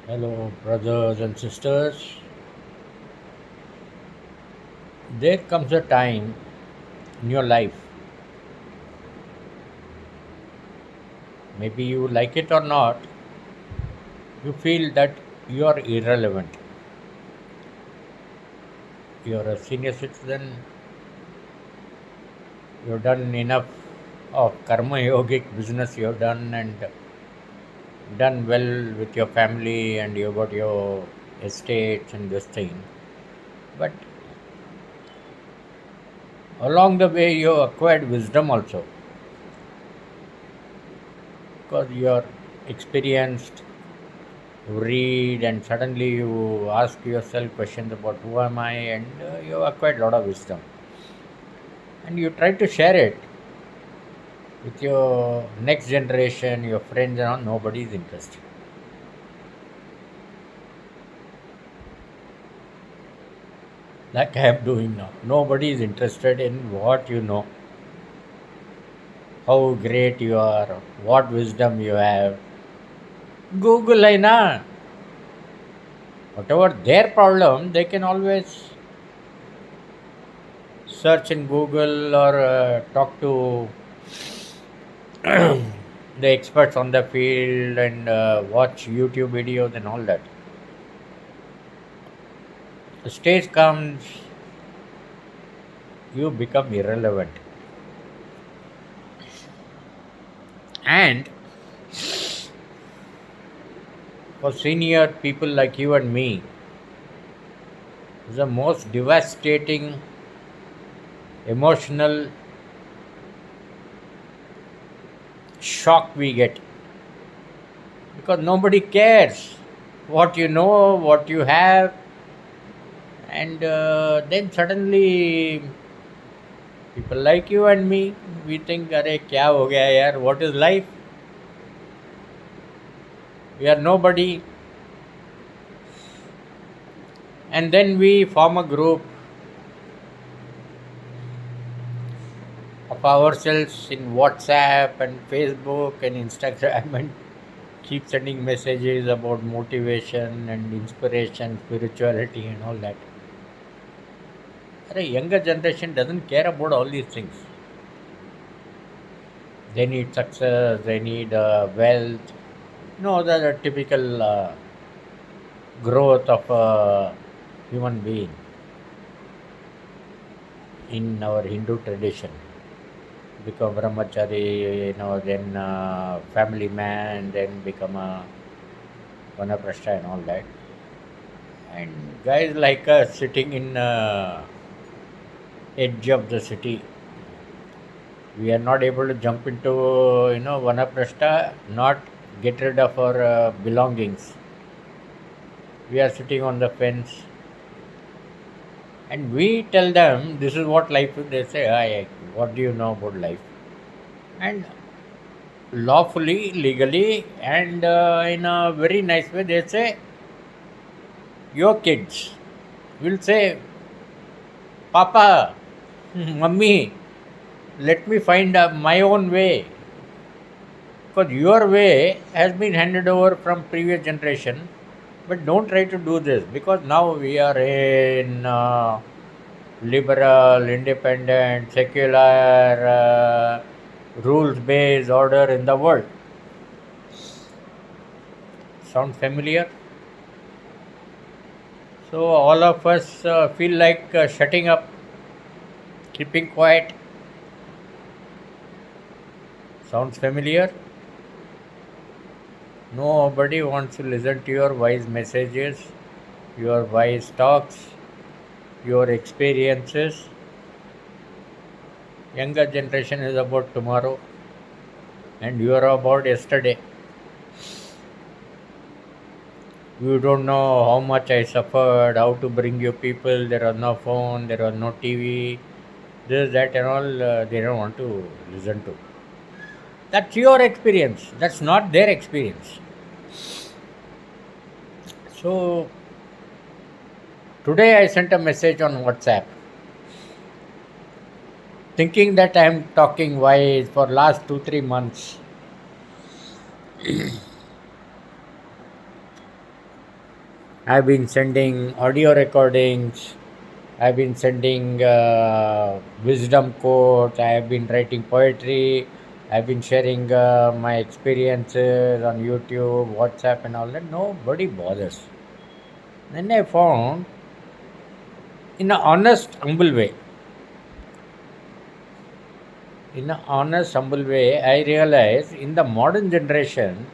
Hello, brothers and sisters. There comes a time in your life, maybe you like it or not, you feel that you are irrelevant. You're a senior citizen, you've done enough of karma yogic business you've done and done well with your family and you got your estates and this thing. But along the way, you acquired wisdom also because you're experienced. You read and suddenly you ask yourself questions about who am I, and you acquired a lot of wisdom and you try to share it with your next generation, your friends, and all. Nobody is interested, like I am doing now. Nobody is interested in what you know, how great you are, what wisdom you have. Google hai na, whatever their problem they can always search in Google or talk to the experts on the field and watch YouTube videos and all that. The stage comes, you become irrelevant. And for senior people like you and me, the most devastating emotional shock we get because nobody cares what you know, what you have, and then suddenly people like you and me, we think, "Arey, kya ho gaya yaar? What is life? We are nobody." And then we form a group of ourselves in WhatsApp and Facebook and Instagram and keep sending messages about motivation and inspiration, spirituality, and all that. A younger generation doesn't care about all these things. They need success, they need wealth. No, the typical growth of a human being in our Hindu tradition. Become brahmachari, then family man, then become a vanaprastha and all that. And guys like us sitting in edge of the city, we are not able to jump into vanaprastha, not get rid of our belongings. We are sitting on the fence, and we tell them this is what life is. They say, "Hi, what do you know about life?" And lawfully, legally, and in a very nice way, they say, "Your kids will say, Papa, Mummy, let me find my own way." Because your way has been handed over from previous generation, but don't try to do this because now we are in liberal, independent, secular, rules-based order in the world. Sound familiar? So all of us feel like shutting up, keeping quiet. Sounds familiar? Nobody wants to listen to your wise messages, your wise talks, your experiences. Younger generation is about tomorrow, and you are about yesterday. You don't know how much I suffered, how to bring you people. There was no phone, there was no TV, this, that, and all. They don't want to listen to. That's your experience. That's not their experience. So today I sent a message on WhatsApp thinking that I am talking wise for last 2 3 months. I've been sending audio recordings. I've been sending wisdom quotes. I have been writing poetry. I've been sharing my experiences on YouTube, WhatsApp, and all that. Nobody bothers. Then I found, in an honest, humble way, I realized in the modern generation,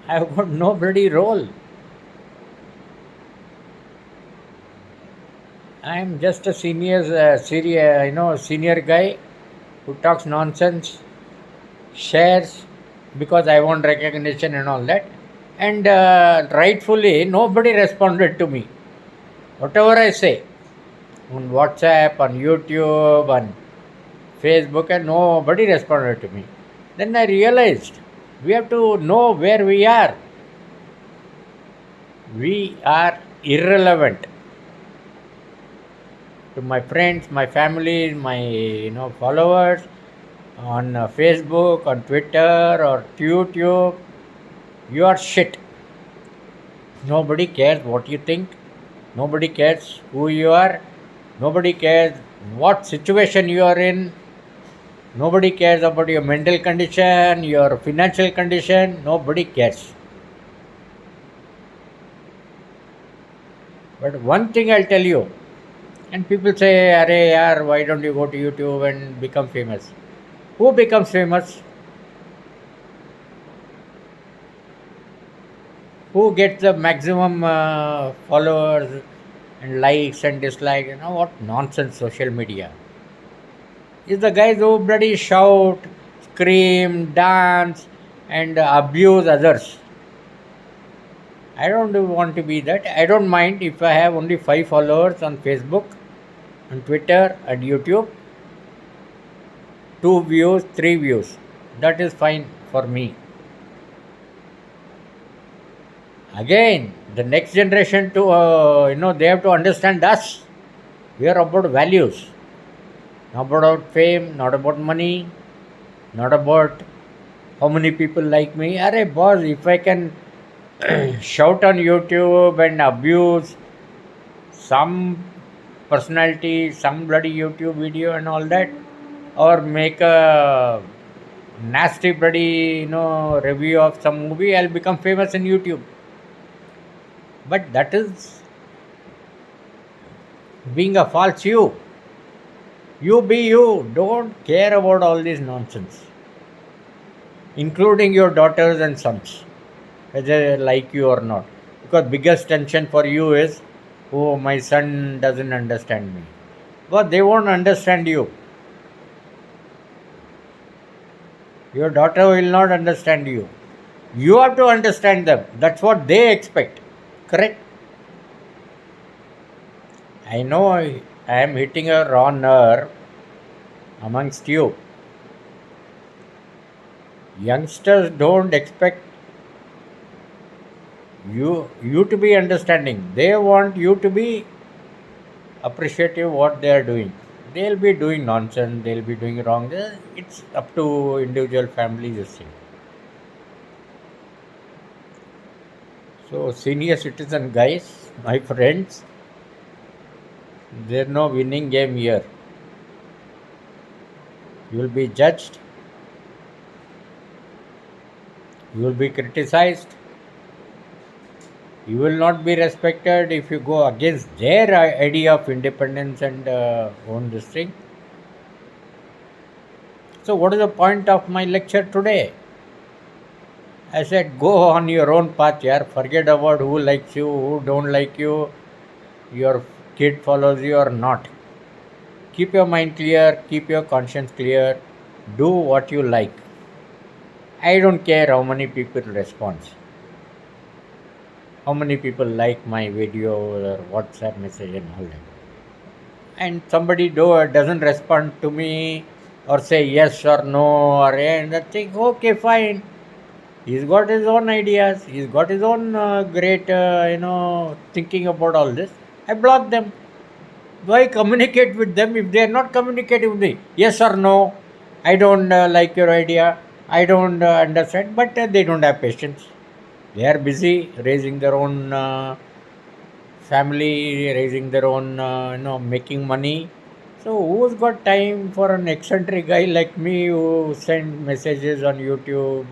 I've got no bloody role. I'm just a senior guy who talks nonsense, shares because I want recognition and all that. And rightfully, nobody responded to me. Whatever I say on WhatsApp, on YouTube, on Facebook, and nobody responded to me. Then I realized we have to know where we are. We are irrelevant to my friends, my family, my followers on Facebook, on Twitter, or YouTube. You are shit. Nobody cares what you think. Nobody cares who you are. Nobody cares what situation you are in. Nobody cares about your mental condition, your financial condition. Nobody cares. But one thing I'll tell you, and people say, "Arey yaar, why don't you go to YouTube and become famous?" Who becomes famous? Who gets the maximum followers and likes and dislikes? What nonsense social media. Is the guys who bloody shout, scream, dance, and abuse others. I don't want to be that. I don't mind if I have only 5 followers on Facebook, on Twitter, and YouTube. 2 views, 3 views. That is fine for me. Again, the next generation they have to understand us. We are about values, not about fame, not about money, not about how many people like me. Arey boss, if I can shout on YouTube and abuse some personality, some bloody YouTube video and all that, or make a nasty bloody review of some movie, I'll become famous in YouTube. But that is being a false you. You be you. Don't care about all this nonsense, including your daughters and sons, whether they like you or not. Because biggest tension for you is, oh, my son doesn't understand me. But they won't understand you. Your daughter will not understand you. You have to understand them. That's what they expect. Correct? I know I am hitting a raw nerve amongst you. Youngsters don't expect you to be understanding. They want you to be appreciative what they are doing. They'll be doing nonsense. They'll be doing wrong. It's up to individual families. This thing. So, senior citizen guys, my friends, there's no winning game here. You will be judged, you will be criticized, you will not be respected if you go against their idea of independence and own this thing. So, what is the point of my lecture today? I said, go on your own path, yaar. Forget about who likes you, who don't like you, your kid follows you or not. Keep your mind clear, keep your conscience clear, do what you like. I don't care how many people respond, how many people like my video or WhatsApp message and all that. And somebody doesn't respond to me or say yes or no or and that thing, okay, fine. He's got his own ideas. He's got his own great, thinking about all this. I block them. Why communicate with them if they are not communicating with me? Yes or no? I don't like your idea. I don't understand. But they don't have patience. They are busy raising their own family, raising their own, making money. So who's got time for an eccentric guy like me who send messages on YouTube,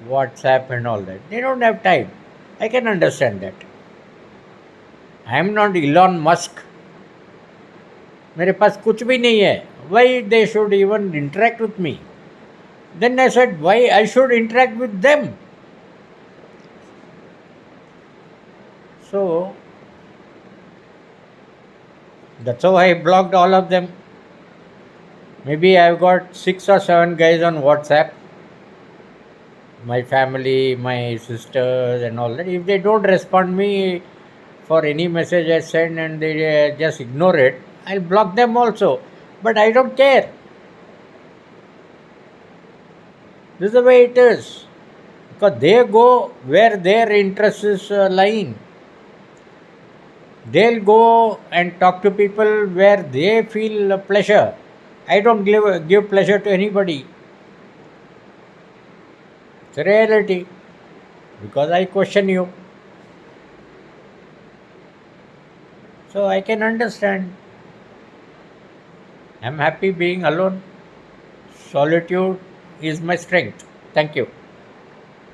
WhatsApp, and all that? They don't have time. I can understand that. I am not Elon Musk. मेरे पास कुछ भी नहीं है. Why they should even interact with me? Then I said, why I should interact with them? So that's how I blocked all of them. Maybe I've got 6 or 7 guys on WhatsApp, my family, my sisters, and all that. If they don't respond me for any message I send and they just ignore it, I'll block them also. But I don't care. This is the way it is. Because they go where their interest is lying. They'll go and talk to people where they feel pleasure. I don't give pleasure to anybody. It's a reality. Because I question you. So I can understand. I'm happy being alone. Solitude is my strength. Thank you.